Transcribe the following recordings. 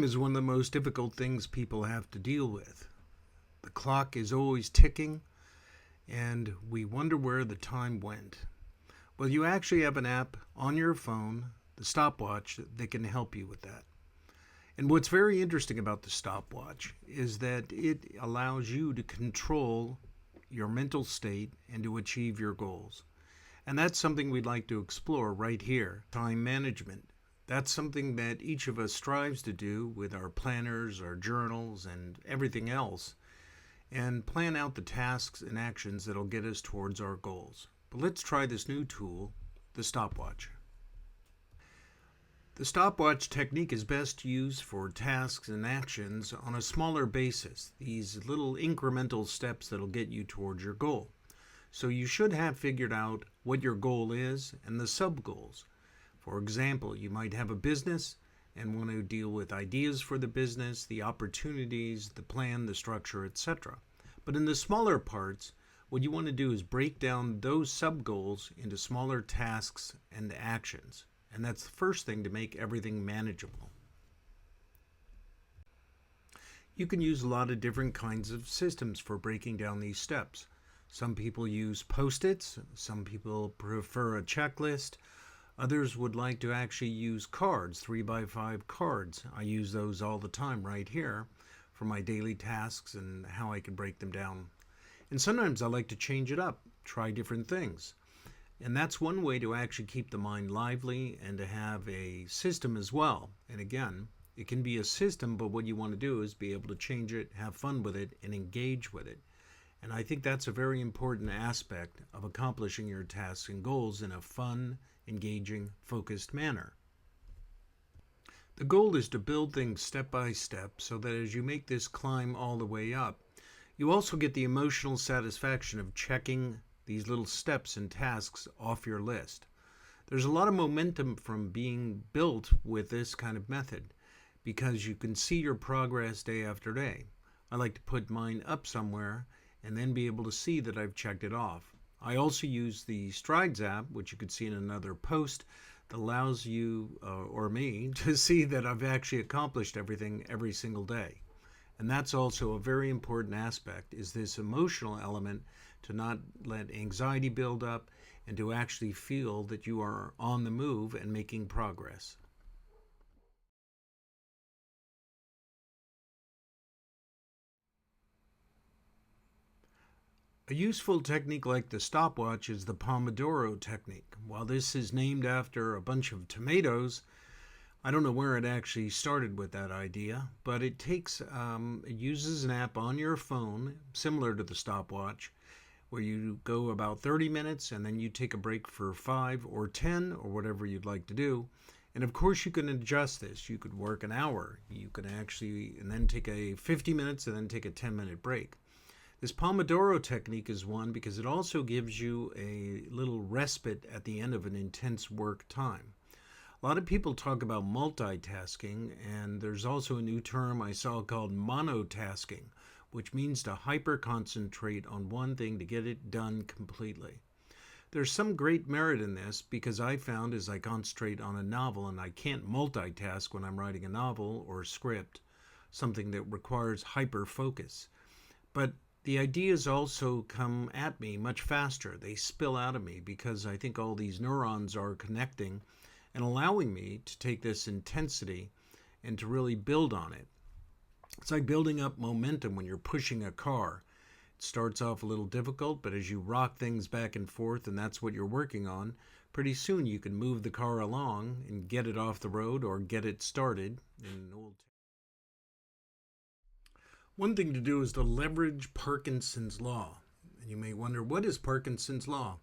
is one of the most difficult things people have to deal with. The clock is always ticking, and we wonder where the time went. Well, you actually have an app on your phone, the Stopwatch, that can help you with that. And what's very interesting about the Stopwatch is that it allows you to control your mental state and to achieve your goals. And that's something we'd like to explore right here, time management. That's something that each of us strives to do with our planners, our journals, and everything else, and plan out the tasks and actions that'll get us towards our goals. But let's try this new tool, the Stopwatch. The Stopwatch technique is best used for tasks and actions on a smaller basis, these little incremental steps that'll get you towards your goal. So you should have figured out what your goal is and the sub-goals. For example, you might have a business and want to deal with ideas for the business, the opportunities, the plan, the structure, etc. But in the smaller parts, what you want to do is break down those sub-goals into smaller tasks and actions. And that's the first thing to make everything manageable. You can use a lot of different kinds of systems for breaking down these steps. Some people use Post-its, some people prefer a checklist, others would like to actually use cards, 3x5 cards. I use those all the time right here for my daily tasks and how I can break them down. And sometimes I like to change it up, try different things. And that's one way to actually keep the mind lively and to have a system as well. And again, it can be a system, but what you want to do is be able to change it, have fun with it, and engage with it. And I think that's a very important aspect of accomplishing your tasks and goals in a fun, engaging, focused manner. The goal is to build things step by step so that as you make this climb all the way up, you also get the emotional satisfaction of checking these little steps and tasks off your list. There's a lot of momentum from being built with this kind of method because you can see your progress day after day. I like to put mine up somewhere and then be able to see that I've checked it off. I also use the Strides app, which you can see in another post, that allows you or me to see that I've actually accomplished everything every single day. And that's also a very important aspect, is this emotional element to not let anxiety build up and to actually feel that you are on the move and making progress. A useful technique like the Stopwatch is the Pomodoro technique. While this is named after a bunch of tomatoes, I don't know where it actually started with that idea, but it uses an app on your phone, similar to the Stopwatch, where you go about 30 minutes and then you take a break for 5 or 10 or whatever you'd like to do. And of course you can adjust this. You could work an hour. You can actually, and then take a 50 minutes and then take a 10-minute break. This Pomodoro technique is one because it also gives you a little respite at the end of an intense work time. A lot of people talk about multitasking, and there's also a new term I saw called monotasking, which means to hyper-concentrate on one thing to get it done completely. There's some great merit in this because I found as I concentrate on a novel, and I can't multitask when I'm writing a novel or a script, something that requires hyper-focus. But the ideas also come at me much faster. They spill out of me because I think all these neurons are connecting and allowing me to take this intensity and to really build on it. It's like building up momentum when you're pushing a car. It starts off a little difficult, but as you rock things back and forth, and that's what you're working on, pretty soon you can move the car along and get it off the road or get it started. One thing to do is to leverage Parkinson's law. And you may wonder, what is Parkinson's law?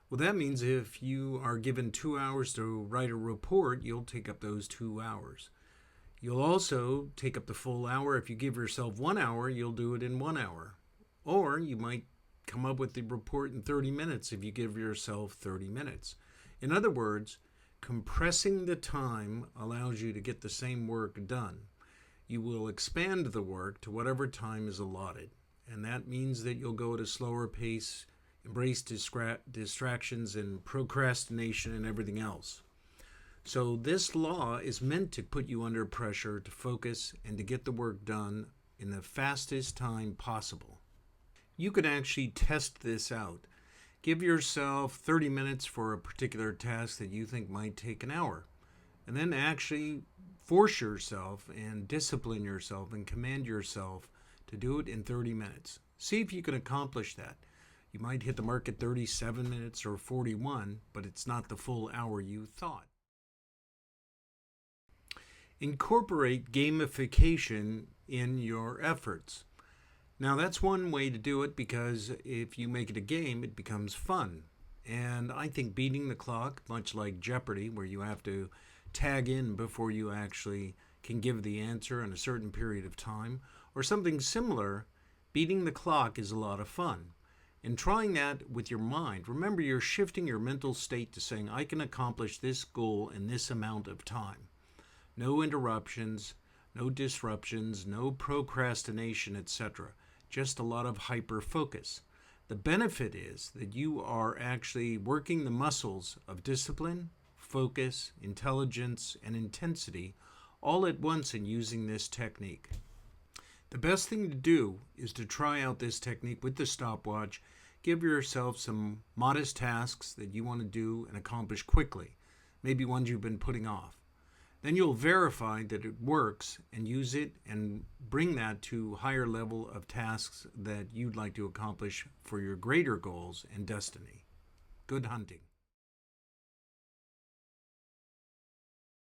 Well, that means if you are given 2 hours to write a report, you'll take up those 2 hours. You'll also take up the full hour. If you give yourself 1 hour, you'll do it in 1 hour. Or you might come up with the report in 30 minutes if you give yourself 30 minutes. In other words, compressing the time allows you to get the same work done. You will expand the work to whatever time is allotted. And that means that you'll go at a slower pace, embrace distractions and procrastination and everything else. So this law is meant to put you under pressure to focus and to get the work done in the fastest time possible. You can actually test this out. Give yourself 30 minutes for a particular task that you think might take an hour, and then actually force yourself and discipline yourself and command yourself to do it in 30 minutes. See if you can accomplish that. You might hit the mark at 37 minutes or 41, but it's not the full hour you thought. Incorporate gamification in your efforts. Now, that's one way to do it, because if you make it a game, it becomes fun. And I think beating the clock, much like Jeopardy, where you have to tag in before you actually can give the answer in a certain period of time, or something similar, beating the clock is a lot of fun. And trying that with your mind, remember, you're shifting your mental state to saying, I can accomplish this goal in this amount of time. No interruptions, no disruptions, no procrastination, etc. Just a lot of hyper focus. The benefit is that you are actually working the muscles of discipline, focus, intelligence, and intensity all at once in using this technique. The best thing to do is to try out this technique with the stopwatch. Give yourself some modest tasks that you want to do and accomplish quickly, maybe ones you've been putting off. Then you'll verify that it works and use it and bring that to higher level of tasks that you'd like to accomplish for your greater goals and destiny. Good hunting.